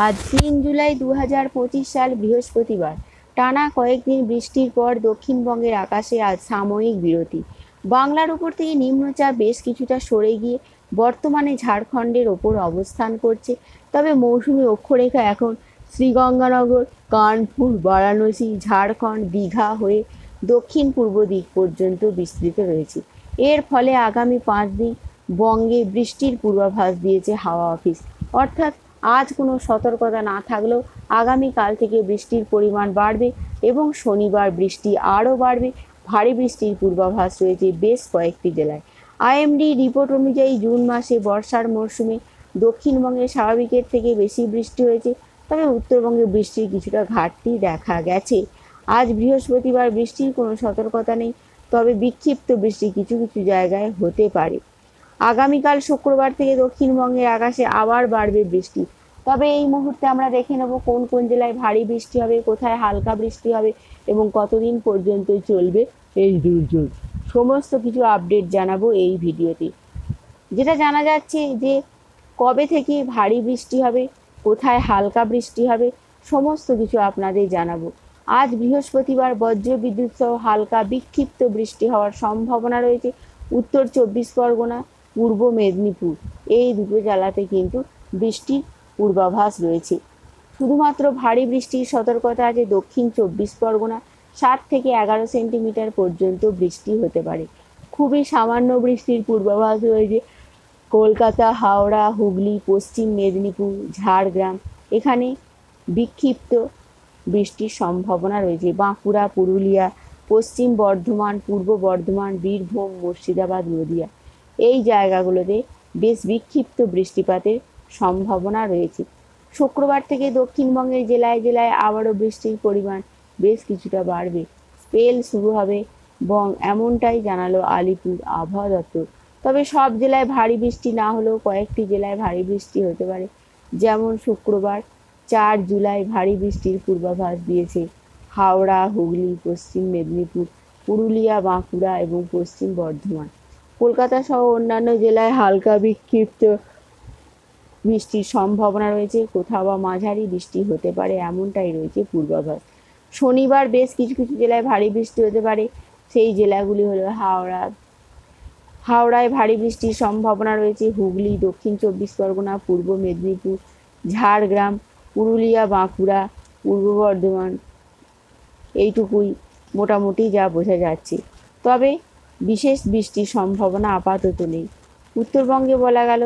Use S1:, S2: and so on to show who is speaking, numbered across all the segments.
S1: আজ ৩ জুলাই ২০২৫ সাল বৃহস্পতিবার। টানা কয়েকদিন বৃষ্টির পর দক্ষিণবঙ্গের আকাশে আজ সাময়িক বিরতি। বাংলার উপর থেকে নিম্নচাপ বেশ কিছুটা সরে গিয়ে বর্তমানে ঝাড়খণ্ডের ওপর অবস্থান করছে। তবে মৌসুমি অক্ষরেখা এখন শ্রীগঙ্গানগর, কানপুর, বারাণসী, ঝাড়খণ্ড, দীঘা হয়ে দক্ষিণ পূর্ব দিক পর্যন্ত বিস্তৃত রয়েছে। এর ফলে আগামী 5 দিন বঙ্গে বৃষ্টির পূর্বাভাস দিয়েছে হাওয়া অফিস। অর্থাৎ আজ কোনো সতর্কতা না থাকলেও আগামীকাল থেকে বৃষ্টির পরিমাণ বাড়বে এবং শনিবার বৃষ্টি আরও বাড়বে। ভারী বৃষ্টির পূর্বাভাস রয়েছে বেশ কয়েকটি জেলায়। আইএমডি রিপোর্ট অনুযায়ী জুন মাসে বর্ষার মরশুমে দক্ষিণবঙ্গে স্বাভাবিকের থেকে বেশি বৃষ্টি হয়েছে, তবে উত্তরবঙ্গে বৃষ্টির কিছুটা ঘাটতি দেখা গেছে। আজ বৃহস্পতিবার বৃষ্টির কোনো সতর্কতা নেই, তবে বিক্ষিপ্ত বৃষ্টি কিছু কিছু জায়গায় হতে পারে। আগামীকাল শুক্রবার থেকে দক্ষিণবঙ্গের আকাশে আবার বাড়বে বৃষ্টি। তবে এই মুহূর্তে আমরা দেখে নেব কোন কোন জেলায় ভারী বৃষ্টি হবে, কোথায় হালকা বৃষ্টি হবে এবং কতদিন পর্যন্ত চলবে এই দুর্যোগ। সমস্ত কিছু আপডেট জানাবো এই ভিডিওতে। যেটা জানা যাচ্ছে যে কবে থেকে ভারী বৃষ্টি হবে, কোথায় হালকা বৃষ্টি হবে, সমস্ত কিছু আপনাদের জানাবো। আজ বৃহস্পতিবার বজ্রবিদ্যুৎ সহ হালকা বিক্ষিপ্ত বৃষ্টি হওয়ার সম্ভাবনা রয়েছে উত্তর 24 পরগনা, পূর্ব মেদিনীপুর এই দুটো জেলাতে কিন্তু বৃষ্টির পূর্বাভাস রয়েছে। শুধুমাত্র ভারী বৃষ্টির সতর্কতা আছে দক্ষিণ 24 পরগনা, 7 থেকে 11 সেন্টিমিটার পর্যন্ত বৃষ্টি হতে পারে। খুবই সামান্য বৃষ্টির পূর্বাভাস রয়েছে কলকাতা, হাওড়া, হুগলি, পশ্চিম মেদিনীপুর, ঝাড়গ্রাম এখানে বিক্ষিপ্ত বৃষ্টির সম্ভাবনা রয়েছে। বাঁকুড়া, পুরুলিয়া, পশ্চিম বর্ধমান, পূর্ব বর্ধমান, বীরভূম, মুর্শিদাবাদ, নদিয়া এই জায়গাগুলোতে বেশ বিক্ষিপ্ত বৃষ্টিপাতের সম্ভাবনা রয়েছে। শুক্রবার থেকে দক্ষিণবঙ্গের জেলায় জেলায় আবারও বৃষ্টির পরিমাণ বেশ কিছুটা বাড়বে, স্পেল শুরু হবে এবং এমনটাই জানালো আলিপুর আবহাওয়া দপ্তর। তবে সব জেলায় ভারী বৃষ্টি না হলেও কয়েকটি জেলায় ভারী বৃষ্টি হতে পারে। যেমন শুক্রবার 4 জুলাই ভারী বৃষ্টির পূর্বাভাস দিয়েছে হাওড়া, হুগলি, পশ্চিম মেদিনীপুর, পুরুলিয়া, বাঁকুড়া এবং পশ্চিম বর্ধমান। কলকাতা সহ অন্যান্য জেলায় হালকা বিক্ষিপ্ত বৃষ্টির সম্ভাবনা রয়েছে, কোথাও বা মাঝারি বৃষ্টি হতে পারে এমনটাই রয়েছে পূর্বাভাস। শনিবার বেশ কিছু কিছু জেলায় ভারী বৃষ্টি হতে পারে, সেই জেলাগুলি হলো হাওড়ায় ভারী বৃষ্টির সম্ভাবনা রয়েছে, হুগলি, দক্ষিণ 24 পরগনা, পূর্ব মেদিনীপুর, ঝাড়গ্রাম, পুরুলিয়া, বাঁকুড়া, পূর্ব বর্ধমান এইটুকুই মোটামুটি যা বোঝা যাচ্ছে। তবে বিশেষ বৃষ্টির সম্ভাবনা আপাতত নেই। উত্তরবঙ্গে বলা গেল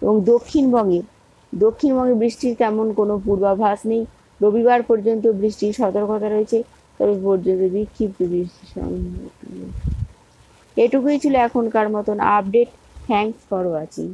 S1: এবং দক্ষিণবঙ্গে বৃষ্টির তেমন কোনো পূর্বাভাস নেই। রবিবার পর্যন্ত বৃষ্টির সতর্কতা রয়েছে, তবে পর্যন্ত বিক্ষিপ্ত বৃষ্টির সম্ভাবনা। এটুকুই ছিল এখনকার মতন আপডেট। Thanks for watching.